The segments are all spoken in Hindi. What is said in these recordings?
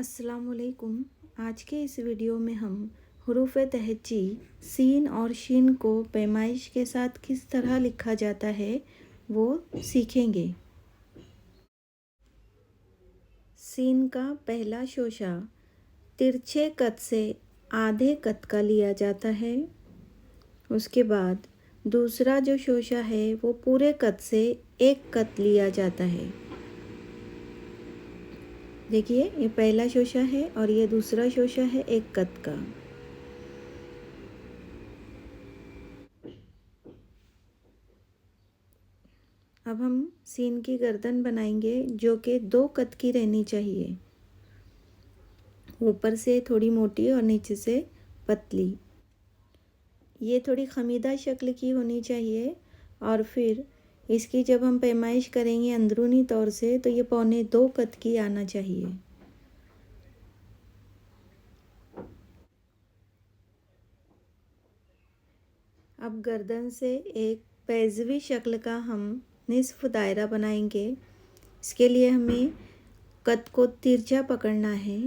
अस्सलामुअलैकुम। आज के इस वीडियो में हम हुरूफ तहज्जी सीन और शीन को पैमाइश के साथ किस तरह लिखा जाता है वो सीखेंगे। सीन का पहला शोशा तिरछे कत से आधे कत का लिया जाता है। उसके बाद दूसरा जो शोशा है वो पूरे कत से एक कत लिया जाता है। देखिए, ये पहला शोशा है और ये दूसरा शोशा है एक कत का। अब हम सीन की गर्दन बनाएंगे जो कि 2 कत की रहनी चाहिए, ऊपर से थोड़ी मोटी और नीचे से पतली। ये थोड़ी खमीदा शक्ल की होनी चाहिए और फिर इसकी जब हम पैमाइश करेंगे अंदरूनी तौर से तो ये 1.25 कत की आना चाहिए। अब गर्दन से एक बैज़वी शक्ल का हम निस्फ दायरा बनाएंगे। इसके लिए हमें कत को तिरछा पकड़ना है।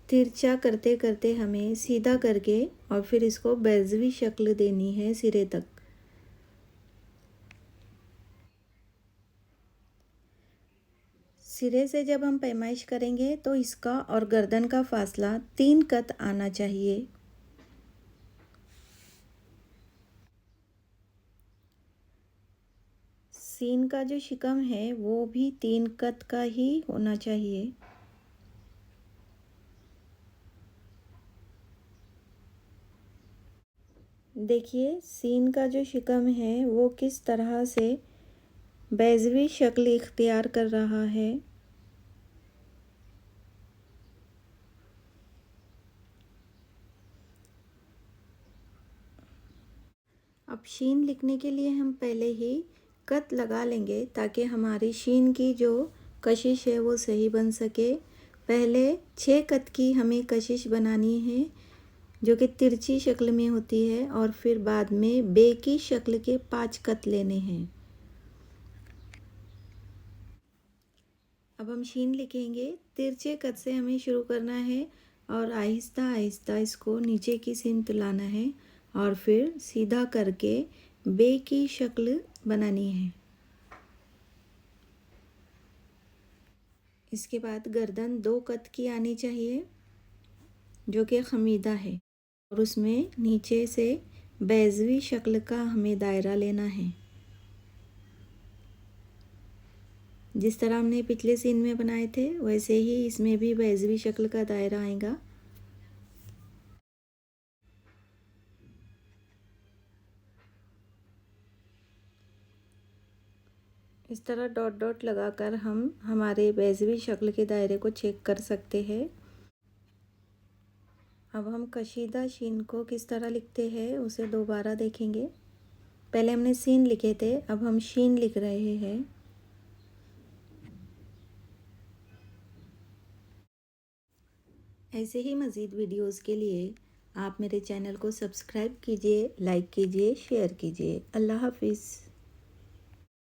तिरछा करते करते हमें सीधा करके और फिर इसको बैज़वी शक्ल देनी है सिरे तक। सिरे से जब हम पैमाइश करेंगे तो इसका और गर्दन का फासला 3 कत आना चाहिए। सीन का जो शिकम है वो भी 3 कत का ही होना चाहिए। देखिए, सीन का जो शिकम है वो किस तरह से बैज़वी शक्ल इख्तियार कर रहा है। अब शीन लिखने के लिए हम पहले ही कत लगा लेंगे ताकि हमारी शीन की जो कशिश है वो सही बन सके। पहले 6 कत की हमें कशिश बनानी है जो कि तिरछी शक्ल में होती है और फिर बाद में बे की शक्ल के 5 कत लेने हैं। अब हम शीन लिखेंगे। तिरछे कत से हमें शुरू करना है और आहिस्ता आहिस्ता इसको नीचे की सिमत लाना है और फिर सीधा करके बे की शक्ल बनानी है। इसके बाद गर्दन 2 कत की आनी चाहिए जो कि खमीदा है और उसमें नीचे से बैज़वी शक्ल का हमें दायरा लेना है। जिस तरह हमने पिछले सीन में बनाए थे वैसे ही इसमें भी बैज़वी शक्ल का दायरा आएगा। इस तरह डॉट डॉट लगाकर हम हमारे बैज़वी शक्ल के दायरे को चेक कर सकते हैं। अब हम कशीदा शीन को किस तरह लिखते हैं उसे दोबारा देखेंगे। पहले हमने सीन लिखे थे, अब हम शीन लिख रहे हैं। ऐसे ही मज़ीद वीडियोस के लिए आप मेरे चैनल को सब्सक्राइब कीजिए, लाइक कीजिए, शेयर कीजिए। अल्लाह हाफिज़।